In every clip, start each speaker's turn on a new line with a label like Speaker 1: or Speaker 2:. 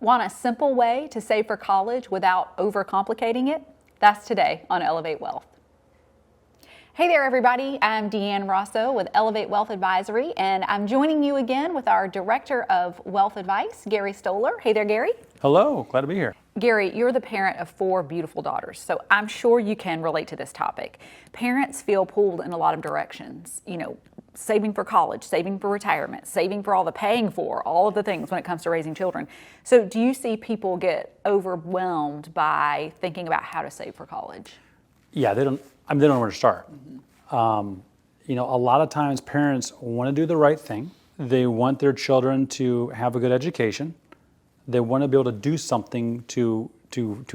Speaker 1: Want a simple way to save for college without overcomplicating it? That's today on Elevate Wealth. Hey there, everybody. I'm Deanne Rosso with Elevate Wealth Advisory, and I'm joining you again with our Director of Wealth Advice, Gary Stoller. Hey there, Gary.
Speaker 2: Hello, glad to be here.
Speaker 1: Gary, you're the parent of 4 beautiful daughters, so I'm sure you can relate to this topic. Parents feel pulled in a lot of directions, saving for college, saving for retirement, saving for all the paying for, all of the things when it comes to raising children. So do you see people get overwhelmed by thinking about how to save for college?
Speaker 2: Yeah, they don't know where to start. A lot of times parents want to do the right thing. They want their children to have a good education. They want to be able to do something to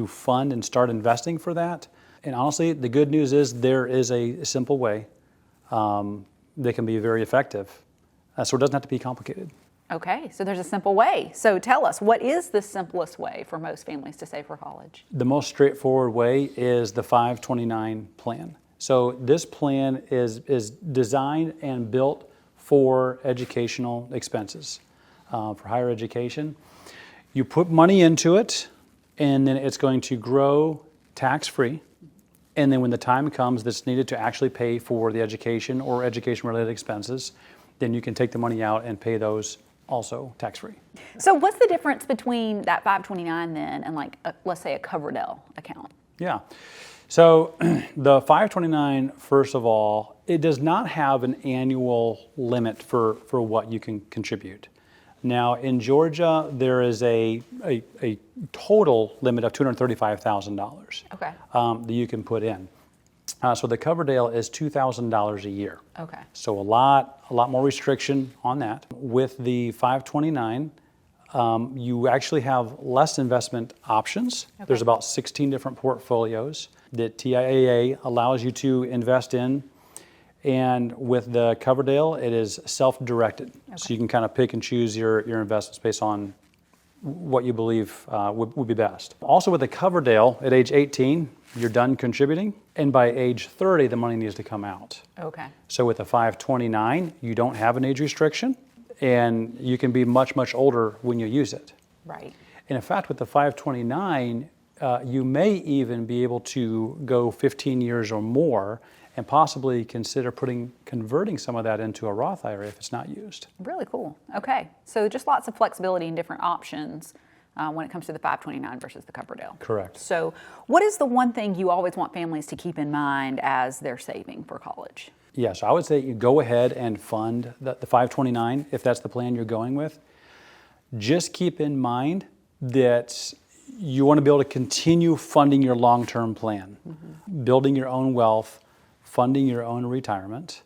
Speaker 2: fund and start investing for that. And honestly, the good news is there is a simple way that can be very effective. So it doesn't have to be complicated.
Speaker 1: Okay, so there's a simple way. So tell us, what is the simplest way for most families to save for college?
Speaker 2: The most straightforward way is the 529 plan. So this plan is designed and built for educational expenses, for higher education. You put money into it, and then it's going to grow tax-free. And then when the time comes that's needed to actually pay for the education or education-related expenses, then you can take the money out and pay those also tax-free.
Speaker 1: So what's the difference between that 529 then and let's say a Coverdell account?
Speaker 2: Yeah. So the 529, first of all, it does not have an annual limit for what you can contribute. Now in Georgia, there is a total limit of $235,000 that you can put in. So the Coverdell is $2,000 a year.
Speaker 1: Okay.
Speaker 2: So a lot more restriction on that. With the 529, you actually have less investment options. Okay. There's about 16 different portfolios that TIAA allows you to invest in. And with the Coverdell, it is self-directed. Okay. So you can kind of pick and choose your investments based on what you believe would be best. Also with the Coverdell, at age 18, you're done contributing. And by age 30, the money needs to come out.
Speaker 1: Okay.
Speaker 2: So with the 529, you don't have an age restriction, and you can be much, much older when you use it.
Speaker 1: Right.
Speaker 2: And in fact, with the 529, you may even be able to go 15 years or more and possibly consider converting some of that into a Roth IRA if it's not used.
Speaker 1: Really cool. Okay. So just lots of flexibility and different options when it comes to the 529 versus the Coverdell.
Speaker 2: Correct.
Speaker 1: So what is the one thing you always want families to keep in mind as they're saving for college?
Speaker 2: Yes, I would say you go ahead and fund the 529 if that's the plan you're going with. Just keep in mind that you want to be able to continue funding your long-term plan, building your own wealth, funding your own retirement.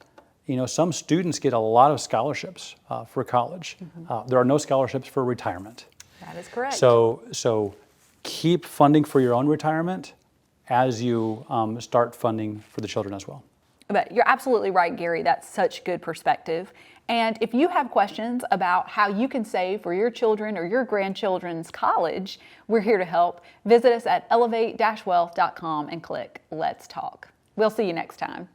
Speaker 2: Some students get a lot of scholarships for college. There are no scholarships for retirement.
Speaker 1: That is correct.
Speaker 2: So keep funding for your own retirement as you start funding for the children as well.
Speaker 1: But you're absolutely right, Gary. That's such good perspective. And if you have questions about how you can save for your children or your grandchildren's college, we're here to help. Visit us at elevate-wealth.com and click Let's Talk. We'll see you next time.